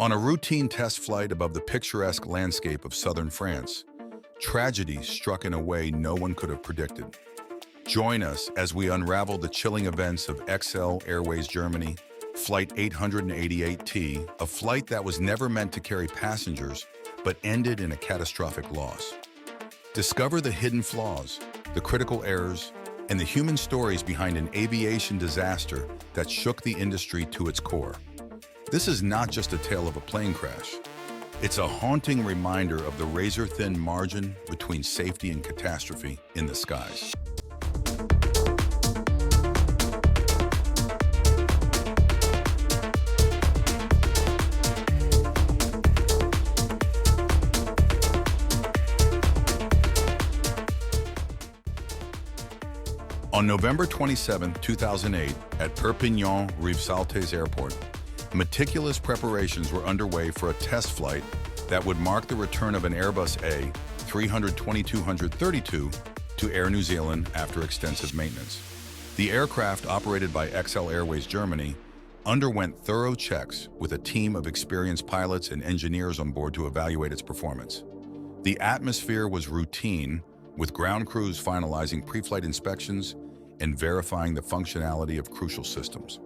On a routine test flight above the picturesque landscape of southern France, tragedy struck in a way no one could have predicted. Join us as we unravel the chilling events of XL Airways Germany Flight 888T, a flight that was never meant to carry passengers but ended in a catastrophic loss. Discover the hidden flaws, the critical errors, and the human stories behind an aviation disaster that shook the industry to its core. This is not just a tale of a plane crash. It's a haunting reminder of the razor-thin margin between safety and catastrophe in the skies. On November 27, 2008, at Perpignan-Rivesaltes Airport, meticulous preparations were underway for a test flight that would mark the return of an Airbus A320-232 to Air New Zealand after extensive maintenance. The aircraft, operated by XL Airways Germany, underwent thorough checks with a team of experienced pilots and engineers on board to evaluate its performance. The atmosphere was routine, with ground crews finalizing pre-flight inspections and verifying the functionality of crucial systems.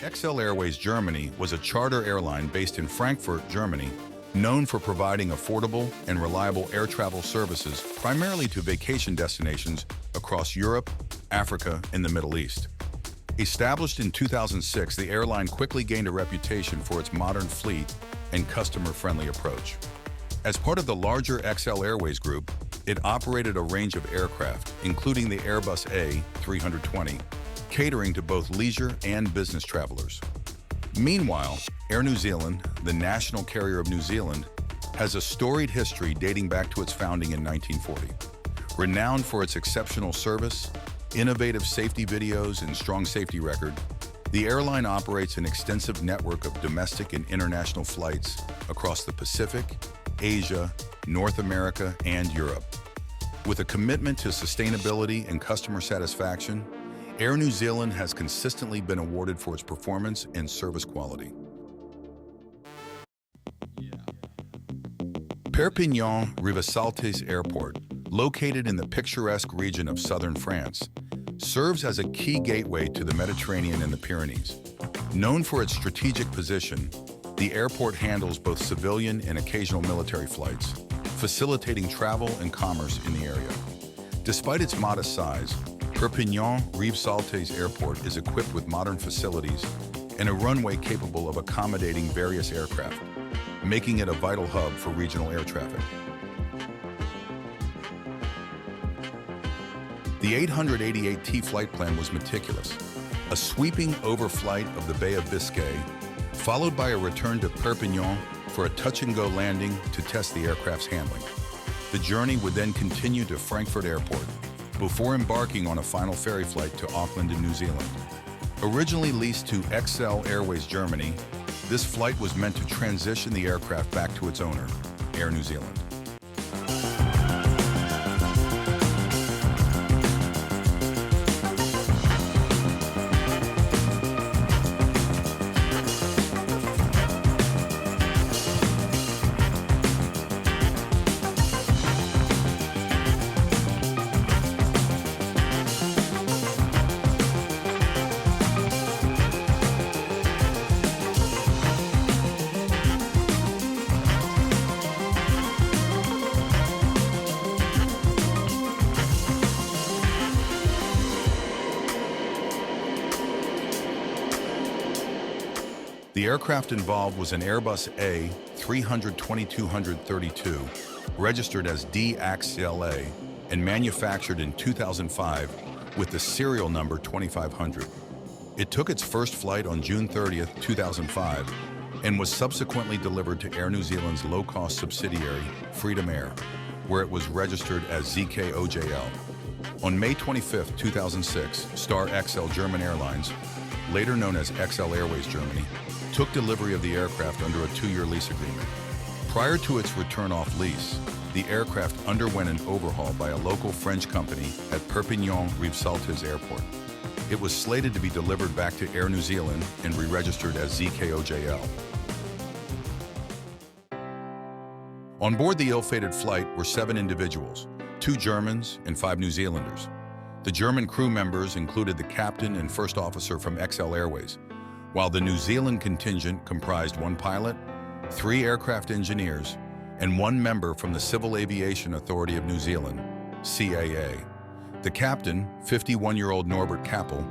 XL Airways Germany was a charter airline based in Frankfurt, Germany, known for providing affordable and reliable air travel services primarily to vacation destinations across Europe, Africa, and the Middle East. Established in 2006, the airline quickly gained a reputation for its modern fleet and customer-friendly approach. As part of the larger XL Airways group, it operated a range of aircraft, including the Airbus A320, catering to both leisure and business travelers. Meanwhile, Air New Zealand, the national carrier of New Zealand, has a storied history dating back to its founding in 1940. Renowned for its exceptional service, innovative safety videos, and strong safety record, the airline operates an extensive network of domestic and international flights across the Pacific, Asia, North America, and Europe. With a commitment to sustainability and customer satisfaction, Air New Zealand has consistently been awarded for its performance and service quality. Perpignan-Rivesaltes Airport, located in the picturesque region of southern France, serves as a key gateway to the Mediterranean and the Pyrenees. Known for its strategic position, the airport handles both civilian and occasional military flights, facilitating travel and commerce in the area. Despite its modest size, Perpignan-Rivesaltes Airport is equipped with modern facilities and a runway capable of accommodating various aircraft, making it a vital hub for regional air traffic. The 888T flight plan was meticulous, a sweeping overflight of the Bay of Biscay, followed by a return to Perpignan for a touch-and-go landing to test the aircraft's handling. The journey would then continue to Frankfurt Airport, before embarking on a final ferry flight to Auckland in New Zealand. Originally leased to XL Airways Germany, this flight was meant to transition the aircraft back to its owner, Air New Zealand. The aircraft involved was an Airbus A320-232, registered as DXLA and manufactured in 2005 with the serial number 2500. It took its first flight on June 30, 2005, and was subsequently delivered to Air New Zealand's low-cost subsidiary, Freedom Air, where it was registered as ZKOJL. On May 25, 2006, Star XL German Airlines, later known as XL Airways Germany, took delivery of the aircraft under a 2-year lease agreement. Prior to its return off lease, the aircraft underwent an overhaul by a local French company at Perpignan-Rivesaltes Airport. It was slated to be delivered back to Air New Zealand and re-registered as ZKOJL. On board the ill-fated flight were 7 individuals, 2 Germans and 5 New Zealanders. The German crew members included the captain and first officer from XL Airways, while the New Zealand contingent comprised 1 pilot, 3 aircraft engineers, and 1 member from the Civil Aviation Authority of New Zealand, CAA. The captain, 51-year-old Norbert Kappel,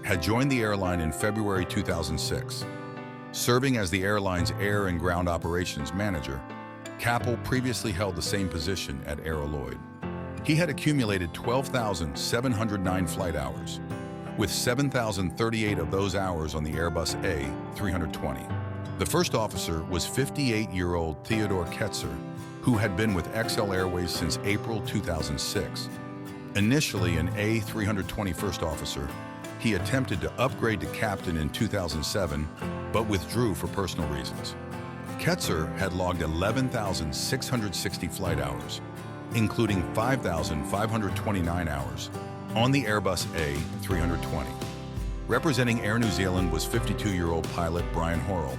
had joined the airline in February 2006. Serving as the airline's air and ground operations manager, Kappel previously held the same position at Air Lloyd. He had accumulated 12,709 flight hours, with 7,038 of those hours on the Airbus A320. The first officer was 58-year-old Theodor Ketzer, who had been with XL Airways since April 2006. Initially an A320 first officer, he attempted to upgrade to captain in 2007, but withdrew for personal reasons. Ketzer had logged 11,660 flight hours, including 5,529 hours, on the Airbus A320. Representing Air New Zealand was 52-year-old pilot Brian Horrell,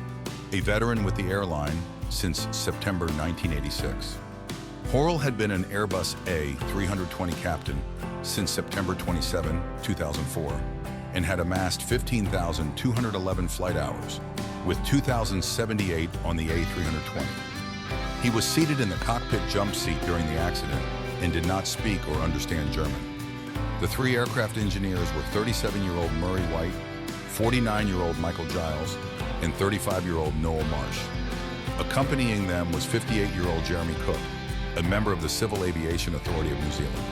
a veteran with the airline since September 1986. Horrell had been an Airbus A320 captain since September 27, 2004, and had amassed 15,211 flight hours, with 2,078 on the A320. He was seated in the cockpit jump seat during the accident and did not speak or understand German. The 3 aircraft engineers were 37-year-old Murray White, 49-year-old Michael Giles, and 35-year-old Noel Marsh. Accompanying them was 58-year-old Jeremy Cook, a member of the Civil Aviation Authority of New Zealand.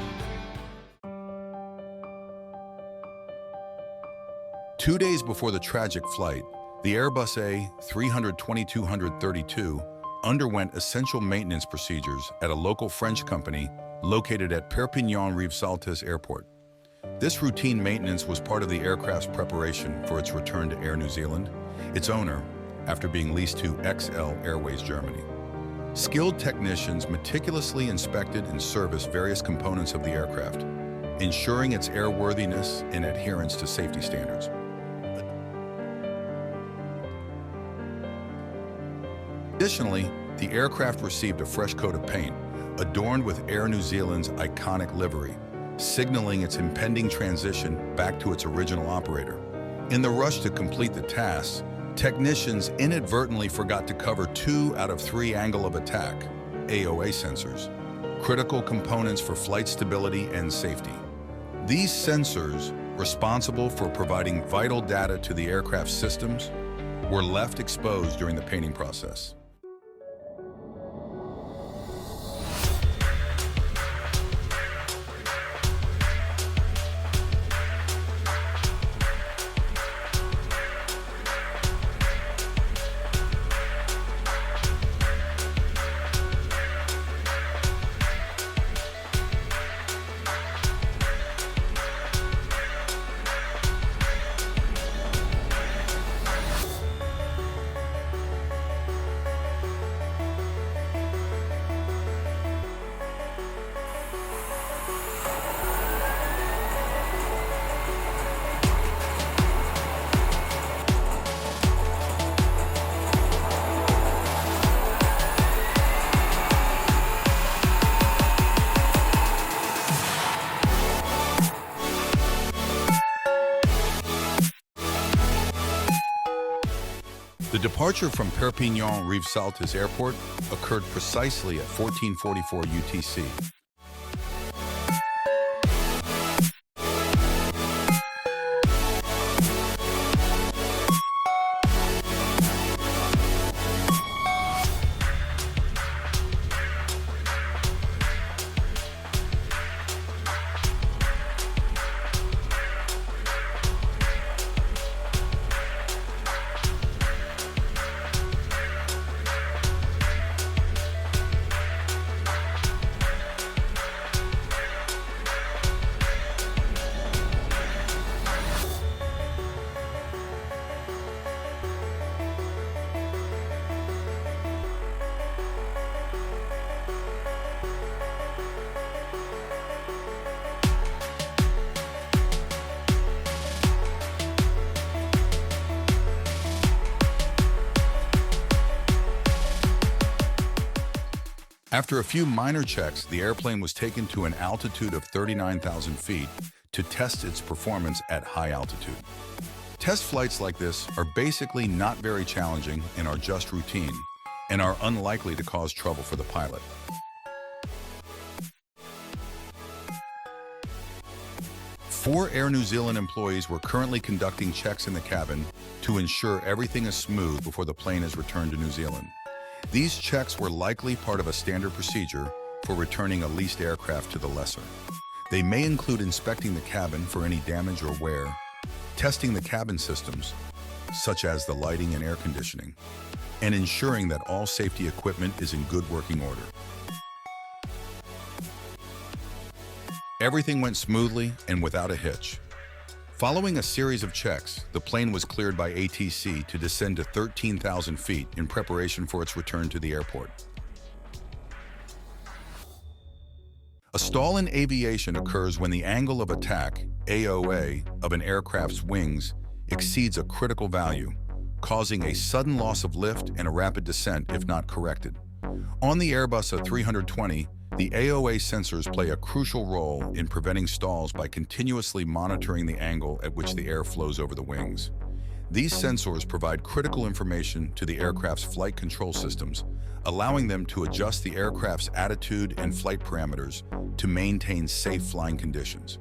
2 days before the tragic flight, the Airbus A320-232 underwent essential maintenance procedures at a local French company located at Perpignan-Rivesaltes Airport. This routine maintenance was part of the aircraft's preparation for its return to Air New Zealand, its owner, after being leased to XL Airways Germany. Skilled technicians meticulously inspected and serviced various components of the aircraft, ensuring its airworthiness and adherence to safety standards. Additionally, the aircraft received a fresh coat of paint, adorned with Air New Zealand's iconic livery, signaling its impending transition back to its original operator. In the rush to complete the task, technicians inadvertently forgot to cover 2 out of 3 angle of attack (AOA) sensors, critical components for flight stability and safety. These sensors, responsible for providing vital data to the aircraft's systems, were left exposed during the painting process. The departure from Perpignan-Rivesaltes Airport occurred precisely at 14:44 UTC. After a few minor checks, the airplane was taken to an altitude of 39,000 feet to test its performance at high altitude. Test flights like this are basically not very challenging and are just routine, and are unlikely to cause trouble for the pilot. Four Air New Zealand employees were currently conducting checks in the cabin to ensure everything is smooth before the plane is returned to New Zealand. These checks were likely part of a standard procedure for returning a leased aircraft to the lessor. They may include inspecting the cabin for any damage or wear, testing the cabin systems, such as the lighting and air conditioning, and ensuring that all safety equipment is in good working order. Everything went smoothly and without a hitch. Following a series of checks, the plane was cleared by ATC to descend to 13,000 feet in preparation for its return to the airport. A stall in aviation occurs when the angle of attack, AOA, of an aircraft's wings exceeds a critical value, causing a sudden loss of lift and a rapid descent if not corrected. On the Airbus A320, the AOA sensors play a crucial role in preventing stalls by continuously monitoring the angle at which the air flows over the wings. These sensors provide critical information to the aircraft's flight control systems, allowing them to adjust the aircraft's attitude and flight parameters to maintain safe flying conditions.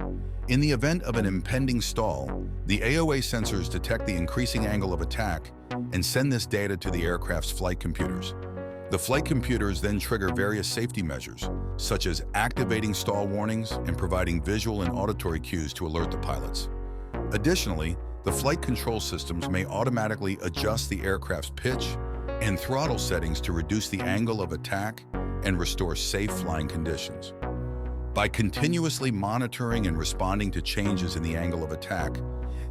In the event of an impending stall, the AOA sensors detect the increasing angle of attack and send this data to the aircraft's flight computers. The flight computers then trigger various safety measures, such as activating stall warnings and providing visual and auditory cues to alert the pilots. Additionally, the flight control systems may automatically adjust the aircraft's pitch and throttle settings to reduce the angle of attack and restore safe flying conditions. By continuously monitoring and responding to changes in the angle of attack,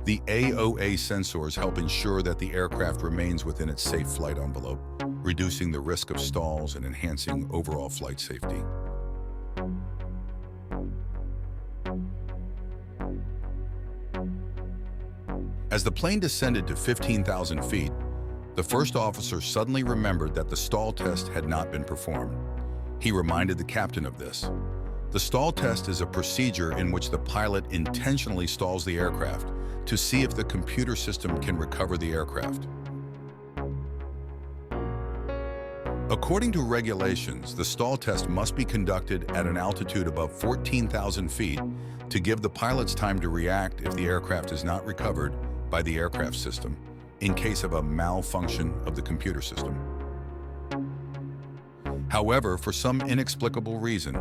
the AOA sensors help ensure that the aircraft remains within its safe flight envelope, reducing the risk of stalls and enhancing overall flight safety. As the plane descended to 15,000 feet, the first officer suddenly remembered that the stall test had not been performed. He reminded the captain of this. The stall test is a procedure in which the pilot intentionally stalls the aircraft to see if the computer system can recover the aircraft. According to regulations, the stall test must be conducted at an altitude above 14,000 feet to give the pilots time to react if the aircraft is not recovered by the aircraft system in case of a malfunction of the computer system. However, for some inexplicable reason,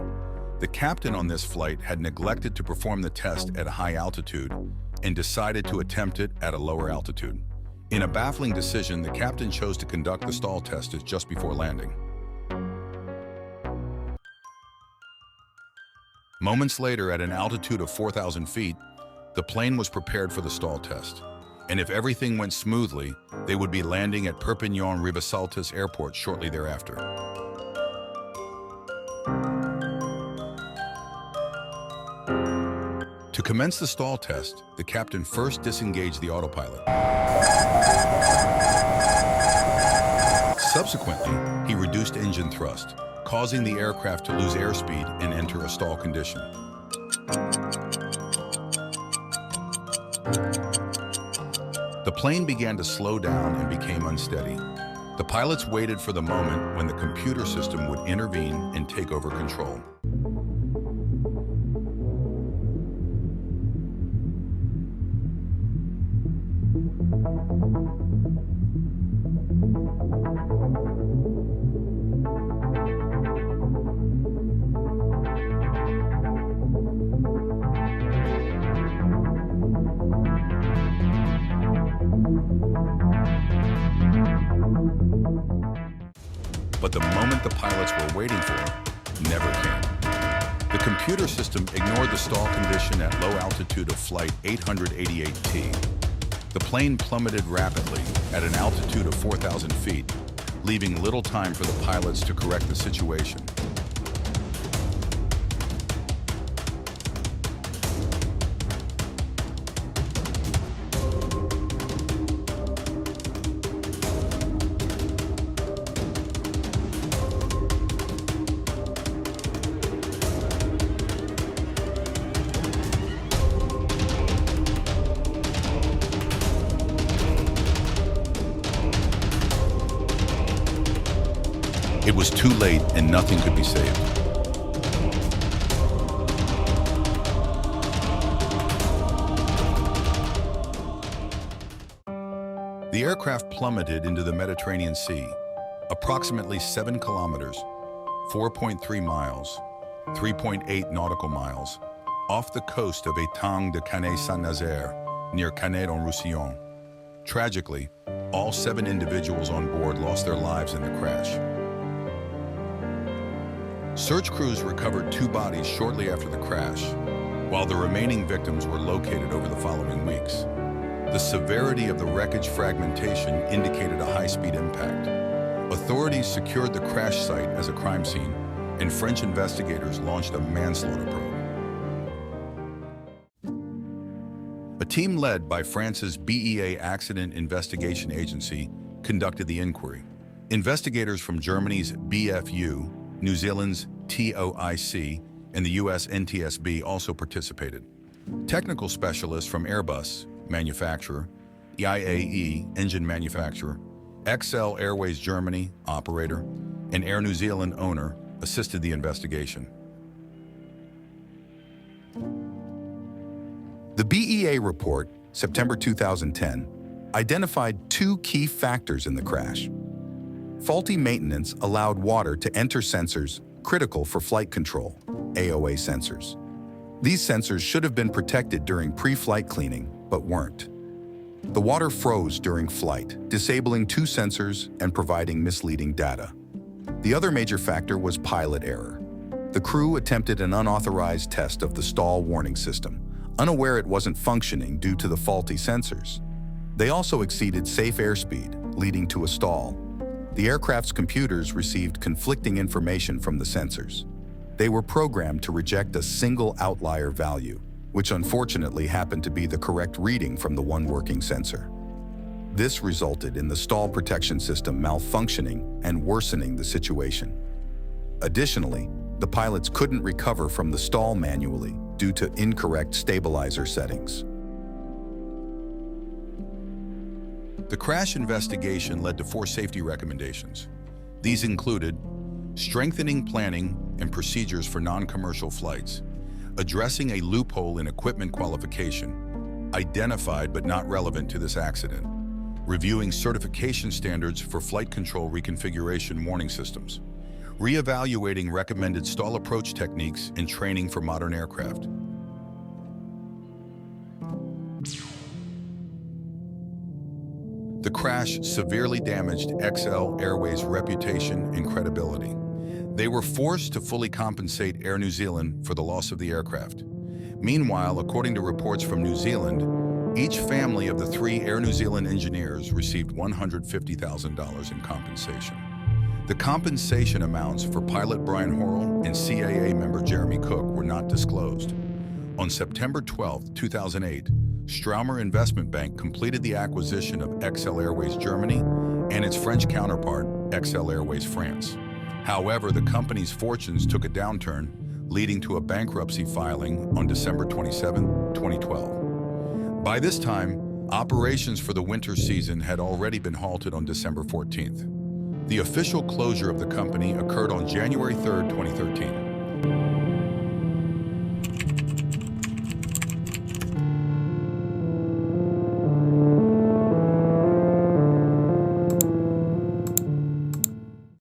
the captain on this flight had neglected to perform the test at a high altitude and decided to attempt it at a lower altitude. In a baffling decision, the captain chose to conduct the stall test just before landing. Moments later, at an altitude of 4,000 feet, the plane was prepared for the stall test. And if everything went smoothly, they would be landing at Perpignan Rivesaltes Airport shortly thereafter. To commence the stall test, the captain first disengaged the autopilot. Subsequently, he reduced engine thrust, causing the aircraft to lose airspeed and enter a stall condition. The plane began to slow down and became unsteady. The pilots waited for the moment when the computer system would intervene and take over control. But the moment the pilots were waiting for never came. The computer system ignored the stall condition at low altitude of flight 888T. The plane plummeted rapidly at an altitude of 4,000 feet, leaving little time for the pilots to correct the situation. was too late and nothing could be saved. The aircraft plummeted into the Mediterranean Sea, approximately 7 kilometers, 4.3 miles, 3.8 nautical miles, off the coast of Étang de Canet-Saint-Nazaire, near Canet-en-Roussillon. Tragically, all 7 individuals on board lost their lives in the crash. Search crews recovered 2 bodies shortly after the crash, while the remaining victims were located over the following weeks. The severity of the wreckage fragmentation indicated a high-speed impact. Authorities secured the crash site as a crime scene, and French investigators launched a manslaughter probe. A team led by France's BEA Accident Investigation Agency conducted the inquiry. Investigators from Germany's BFU, New Zealand's TOIC, and the US NTSB also participated. Technical specialists from Airbus, manufacturer, IAE, engine manufacturer, XL Airways Germany, operator, and Air New Zealand owner assisted the investigation. The BEA report, September 2010, identified 2 key factors in the crash. Faulty maintenance allowed water to enter sensors critical for flight control, AOA sensors. These sensors should have been protected during pre-flight cleaning, but weren't. The water froze during flight, disabling 2 sensors and providing misleading data. The other major factor was pilot error. The crew attempted an unauthorized test of the stall warning system, unaware it wasn't functioning due to the faulty sensors. They also exceeded safe airspeed, leading to a stall. The aircraft's computers received conflicting information from the sensors. They were programmed to reject a single outlier value, which unfortunately happened to be the correct reading from the one working sensor. This resulted in the stall protection system malfunctioning and worsening the situation. Additionally, the pilots couldn't recover from the stall manually due to incorrect stabilizer settings. The crash investigation led to 4 safety recommendations. These included strengthening planning and procedures for non-commercial flights, addressing a loophole in equipment qualification, identified but not relevant to this accident, reviewing certification standards for flight control reconfiguration warning systems, re-evaluating recommended stall approach techniques and training for modern aircraft. The crash severely damaged XL Airways' reputation and credibility. They were forced to fully compensate Air New Zealand for the loss of the aircraft. Meanwhile, according to reports from New Zealand, each family of the 3 Air New Zealand engineers received $150,000 in compensation. The compensation amounts for pilot Brian Horrell and CAA member Jeremy Cook were not disclosed. On September 12, 2008, Straumer Investment Bank completed the acquisition of XL Airways Germany and its French counterpart, XL Airways France. However, the company's fortunes took a downturn, leading to a bankruptcy filing on December 27, 2012. By this time, operations for the winter season had already been halted on December 14th. The official closure of the company occurred on January 3, 2013.